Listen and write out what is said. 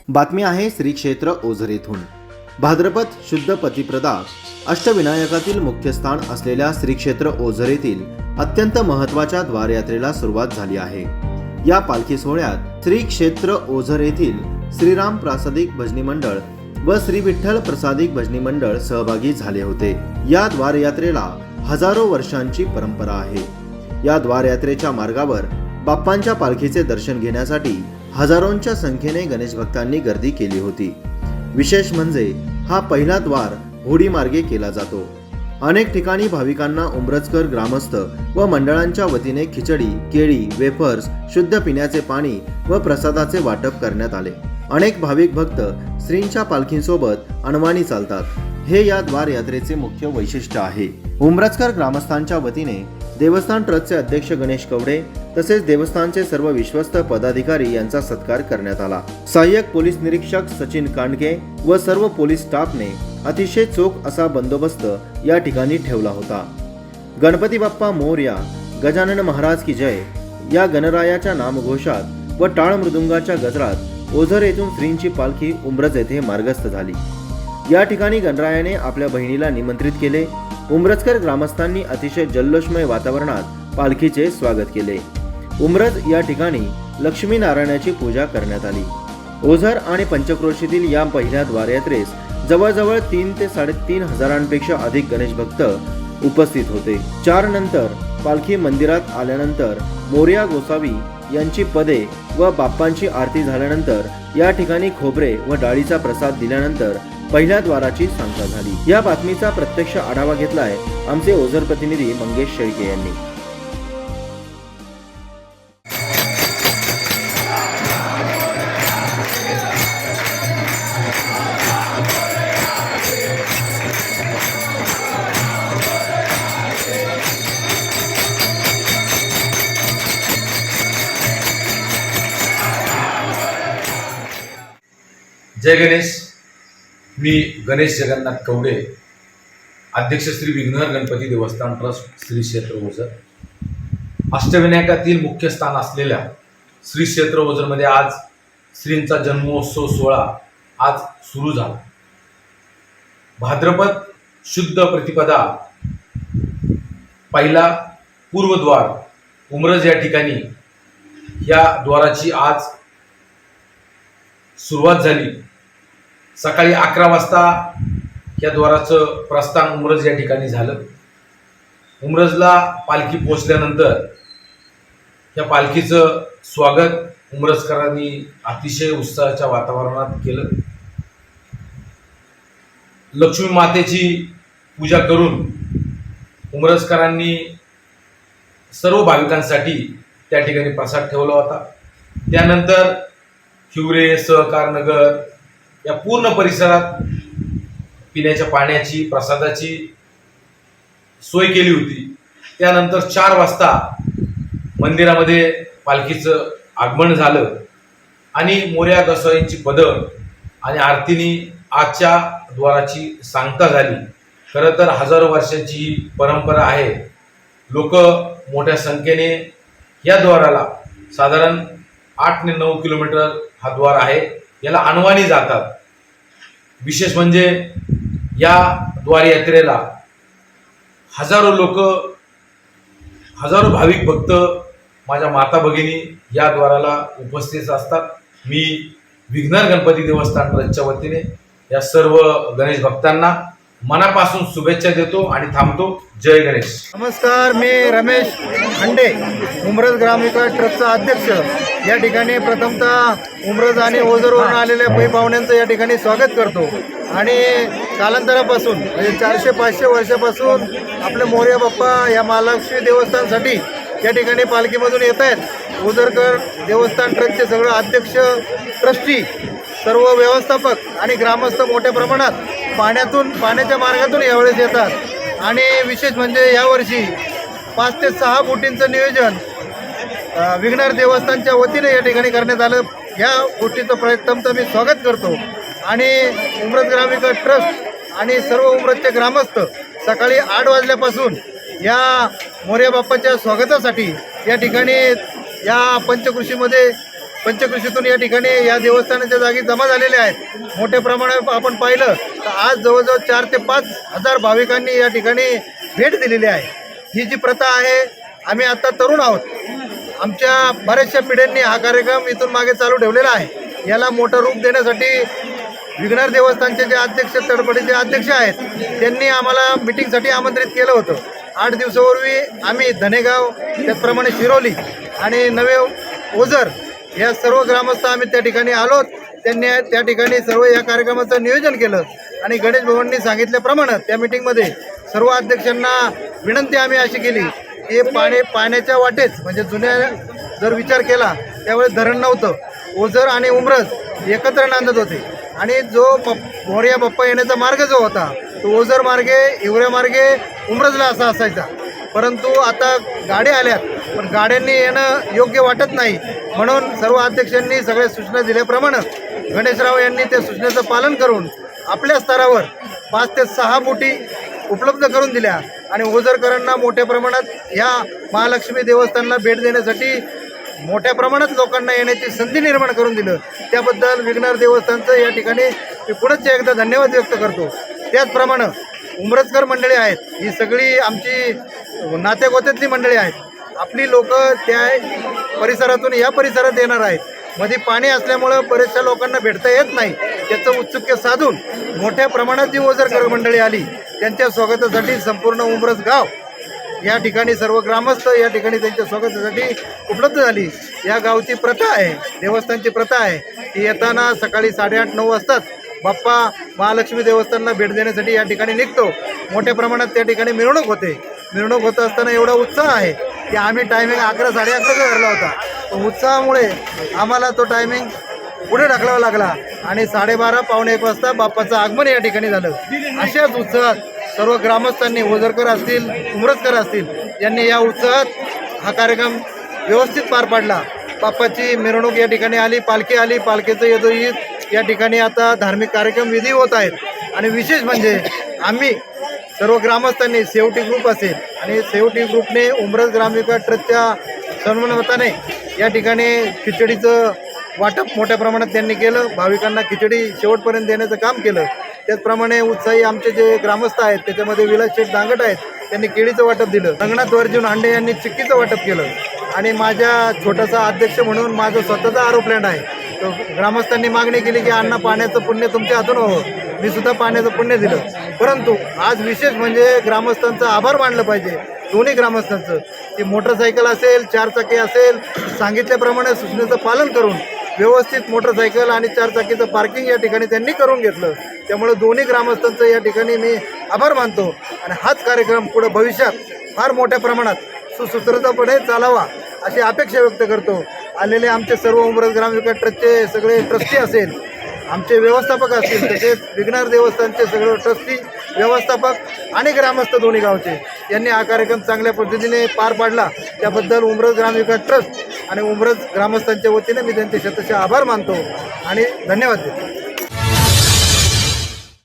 बातमी आहे श्री क्षेत्र ओझर येथून। भाद्रपद शुद्ध प्रतिप्रदा अष्टविनायकातील मुख्य स्थान असलेल्या श्री क्षेत्र ओझर येथील अत्यंत महत्त्वाच्या द्वार यात्रेला सुरुवात झाली आहे। या पालखी सोहळ्यात श्री क्षेत्र ओझर येथील श्रीराम प्रासादिक भजनी मंडळ व श्री विठ्ठल प्रसादिक भजनी मंडळ सहभागी झाले होते। या द्वार यात्रेला हजारो वर्षांची परंपरा आहे। या द्वार यात्रेच्या मार्गावर बाप्पांच्या पालखीचे दर्शन घेण्यासाठी हजारोंच्या संख्येने गणेश भक्तांनी गर्दी केली होती। विशेष म्हणजे हा पहिला द्वार होडी मार्गे केला जातो। अनेक ठिकाणी भाविकांना उमरजकर ग्रामस्थ व मंडळांच्या वतीने खिचडी, केळी, वेफर्स, शुद्ध पिण्याचे पाणी व प्रसादाचे वाटप करण्यात आले। अनेक भाविक भक्त श्रींच्या पालखीसोबत अनवाणी चालतात। हे या द्वार यात्रेचे मुख्य वैशिष्ट्य आहे। उमरजकर ग्रामस्थांच्या वतीने देवस्थान ट्रस्टचे अध्यक्ष गणेश कवडे तसेच देवस्थानचे सर्व विश्वस्त पदाधिकारी यांचा सत्कार करण्यात आला। सहाय्यक पोलीस निरीक्षक सचिन कांडके व सर्व पोलीस स्टाफने अतिशय चोख असा बंदोबस्त या ठिकाणी ठेवला होता। गणपती बाप्पा मोरया, गजानन महाराज की जय या गणरायाच्या नामघोषात व टाळ मृदुंगाच्या गजरात ओझर येथून श्रींची पालखी उमरज येथे मार्गस्थ झाली। या ठिकाणी गणरायाने आपल्या बहिणीला निमंत्रित केले। उमरजकर ग्रामस्थांनी अतिशय जल्लोषमय वातावरणात पालखीचे स्वागत केले। उमरज या ठिकाणी लक्ष्मी नारायणाची पूजा करण्यात आली। ओझर आणि पंचक्रोशीतील या पहिल्या द्वार यात्रेस जवळजवळ 3 ते 3.5 हजारांपेक्षा अधिक गणेश भक्त उपस्थित होते। 4 नंतर पालखी मंदिरात आल्यानंतर मोरया गोसावी यांची पदे व बाप्पांची आरती झाल्यानंतर या ठिकाणी खोबरे व डाळीचा प्रसाद दिल्यानंतर पहिल्या द्वाराची सांगता झाली। या बातमीचा प्रत्यक्ष आढावा घेतलाय आमचे ओझर प्रतिनिधी मंगेश शेळके यांनी। जय गणेश। मी गणेश जगन्नाथ कवडे, अध्यक्ष श्री विघ्नहर गणपती देवस्थान ट्रस्ट श्री क्षेत्र ओझर। अष्टविनायकातील मुख्य स्थान असलेल्या श्री क्षेत्र ओझरमध्ये आज श्रींचा जन्मोत्सव सोहळा आज सुरू झाला। भाद्रपद शुद्ध प्रतिपदा पहिला पूर्वद्वार उमरज या ठिकाणी या द्वाराची आज सुरुवात झाली। सकाळी 11 वाजता या द्वाराचं प्रस्थान उमरज या ठिकाणी झालं। उमरजला पालखी पोहोचल्यानंतर या पालखीचं स्वागत उमरजकरांनी अतिशय उत्साहाच्या वातावरणात केलं। लक्ष्मी मातेची पूजा करून उमरजकरांनी सर्व भाविकांसाठी त्या ठिकाणी प्रसाद ठेवला होता। त्यानंतर हिवरे, सहकार नगर या पूर्ण परिसरात पिण्याच्या पाण्याची, प्रसादाची सोय केली होती। त्यानंतर 4 वाजता मंदिरामध्ये पालखीचं आगमन झालं आणि मोरया गोसावींची पदं आणि आरतीने आजच्या द्वाराची सांगता झाली। खरं तर हजारो वर्षांची ही परंपरा आहे। लोक मोठ्या संख्येने या द्वाराला साधारण 8 ते 9 किलोमीटर हा द्वार आहे, याला अनवाणी जातात। विशेष म्हणजे या द्वार यात्रेला हजारो लोक, हजारो भाविक भक्त, माझ्या माता भगिनी या द्वाराला उपस्थित असतात। मी विघ्नहर गणपती देवस्थान ट्रस्टच्या वतीने या सर्व गणेश भक्तांना मनापासून शुभेच्छा देतो आणि थांबतो। जय गणेश। नमस्कार, मी रमेश खंडे, उमरज ग्रामविकास ट्रस्टचा अध्यक्ष। या ठिकाणी प्रथमतः उमरज आणि ओझरवरून आलेल्या पै पाहुण्यांचं या ठिकाणी स्वागत करतो आणि कालांतरापासून म्हणजे 400-500 वर्षापासून आपले मोरया बाप्पा या महालक्ष्मी देवस्थानसाठी या ठिकाणी पालखीमधून येत आहेत। ओझरकर देवस्थान ट्रस्टचे सगळं अध्यक्ष, ट्रस्टी, सर्व व्यवस्थापक आणि ग्रामस्थ मोठ्या प्रमाणात पाण्याच्या मार्गातून यावेळेस येतात आणि विशेष म्हणजे यावर्षी 5 ते 6 बोटींचं नियोजन विघ्नहर देवस्थानच्या वतीने या ठिकाणी करण्यात आलं। या गोष्टीचं प्रथमतः मी स्वागत करतो आणि उमरज ग्रामविकास ट्रस्ट आणि सर्व उमरजचे ग्रामस्थ सकाळी 8 वाजल्यापासून या मोरया बाप्पाच्या स्वागतासाठी या ठिकाणी या पंचकृषीमध्ये पंचकृषीतून या ठिकाणी या देवस्थानाच्या जागी जमा झालेले आहेत. मोठ्या प्रमाणात आपण पाहिलं तर आज जवळजवळ 4 ते 5 हजार भाविकांनी या ठिकाणी भेट दिलेली आहे. ही जी प्रथा आहे, आम्ही आता तरुण आहोत, आमच्या बऱ्याचशा पिढ्यांनी हा कार्यक्रम इथून मागे चालू ठेवलेला आहे. याला मोठं रूप देण्यासाठी विघ्नर देवस्थानचे जे अध्यक्ष, तडपडीचे अध्यक्ष आहेत, त्यांनी आम्हाला मिटिंगसाठी आमंत्रित केलं होतं. 8 दिवसापूर्वी आम्ही धनेगाव, त्याचप्रमाणे शिरोली आणि नवे ओझर या सर्व ग्रामस्थ आम्ही त्या ठिकाणी आलो. त्यांनी त्या ठिकाणी सर्व या कार्यक्रमाचं नियोजन केलं आणि गणेश भवननी सांगितल्याप्रमाणे त्या मिटिंगमध्ये सर्व अध्यक्षांना विनंती आम्ही अशी केली की पाण्याच्या वाटेच, म्हणजे जुन्या जर विचार केला त्यावेळेस धरण नव्हतं, ओझर आणि उमरज एकत्र नांदत होते आणि जो मोरया बाप्पा येण्याचा मार्ग जो होता तो ओझर मार्गे, हिवऱ्या मार्गे उमरजला असा असायचा. परंतु आता गाड्या आल्यात, पण गाड्यांनी येणं योग्य वाटत नाही. म्हणून सर्व अध्यक्षांनी सगळ्या सूचना दिल्याप्रमाणे गणेशराव यांनी त्या सूचनेचं पालन करून आपल्या स्तरावर 5 ते 6 बोटी उपलब्ध करून दिल्या आणि ओझरकरांना मोठ्या प्रमाणात ह्या महालक्ष्मी देवस्थानला भेट देण्यासाठी मोठ्या प्रमाणात लोकांना येण्याची संधी निर्माण करून दिलं. त्याबद्दल विघ्नर देवस्थानचं या ठिकाणी मी पुनश्च एकदा धन्यवाद व्यक्त करतो. त्याचप्रमाणे उमरजकर मंडळी आहेत, ही सगळी आमची नात्यागोत्यातली मंडळी आहेत. आपली लोक त्या परिसरातून या परिसरात येणार आहेत. मध्ये पाणी असल्यामुळं बऱ्याचशा लोकांना भेटता येत नाही. त्याचं उत्सुक्य साधून मोठ्या प्रमाणात जी ओझरकर मंडळी आली, त्यांच्या स्वागतासाठी संपूर्ण उमरज गाव या ठिकाणी सर्व ग्रामस्थ या ठिकाणी त्यांच्या स्वागतासाठी उपलब्ध झाली. या गावची प्रथा आहे, देवस्थानची प्रथा आहे की येताना सकाळी 8:30-9 वाजताच बाप्पा महालक्ष्मी देवस्थानला भेट देण्यासाठी या ठिकाणी निघतो. मोठ्या प्रमाणात त्या ठिकाणी मिरवणूक होते. मिरवणूक होत असताना एवढा उत्साह आहे की आम्ही टायमिंग 11-11:30 धरला होता. तो उत्साहामुळे आम्हाला तो टायमिंग पुढे ढकलावा लागला आणि 12:30-1 वाजता बाप्पाचं आगमन या ठिकाणी झालं. अशाच उत्साहात सर्व ग्रामस्थांनी, ओझरकर असतील, उमरजकर असतील, यांनी या उत्साहात हा कार्यक्रम व्यवस्थित पार पाडला. बाप्पाची मिरवणूक या ठिकाणी आली, पालखी आली, पालखीचं यदोयीत या ठिकाणी आता धार्मिक कार्यक्रम विधी होत आहेत. आणि विशेष म्हणजे आम्ही सर्व ग्रामस्थांनी, सेवटी ग्रुप असेल आणि सेवटी ग्रुपने उमरज ग्रामविकास ट्रस्टच्या समन्वयाने या ठिकाणी खिचडीचं वाटप मोठ्या प्रमाणात त्यांनी केलं. भाविकांना खिचडी शेवटपर्यंत देण्याचं काम केलं. त्याचप्रमाणे उत्साही आमचे जे ग्रामस्थ आहेत, त्याच्यामध्ये विलास शेठ दांगट आहेत, त्यांनी केळीचं वाटप दिलं. रंगनाथ अर्जुन हांडे यांनी चिक्कीचं वाटप केलं. आणि माझ्या छोटासा अध्यक्ष म्हणून माझं स्वतःचा आरो प्लॅन आहे. तो ग्रामस्थांनी मागणी केली की अण्णा, पाण्याचं पुण्य तुमच्या हातून व्हावं. मी सुद्धा पाण्याचं पुण्य दिलं. परंतु आज विशेष म्हणजे ग्रामस्थांचा आभार मानलं पाहिजे, दोन्ही ग्रामस्थांचं. ती मोटरसायकल असेल, 4 चाकी असेल, सांगितल्याप्रमाणे सूचनेचं पालन करून व्यवस्थित मोटरसायकल आणि 4 चाकीचं पार्किंग या ठिकाणी त्यांनी करून घेतलं. त्यामुळे दोन्ही ग्रामस्थांचं या ठिकाणी मी आभार मानतो. आणि हाच कार्यक्रम पुढे भविष्यात फार मोठ्या प्रमाणात सुसूत्रपणे चालावा अशी अपेक्षा व्यक्त करतो. आलेले आमचे सर्व उमरज ग्रामविकास ट्रस्टचे सगळे ट्रस्टी असेल, आमचे व्यवस्थापक असतील, तसेच विघ्नर देवस्थानचे सगळे ट्रस्टी, व्यवस्थापक आणि ग्रामस्थ दोन्ही गावचे यांनी हा कार्यक्रम चांगल्या पद्धतीने पार पाडला. त्याबद्दल उमरज ग्रामविकास ट्रस्ट आणि उमरज ग्रामस्थांच्या वतीने मी त्यांचे शतशः आभार मानतो आणि धन्यवाद देतो.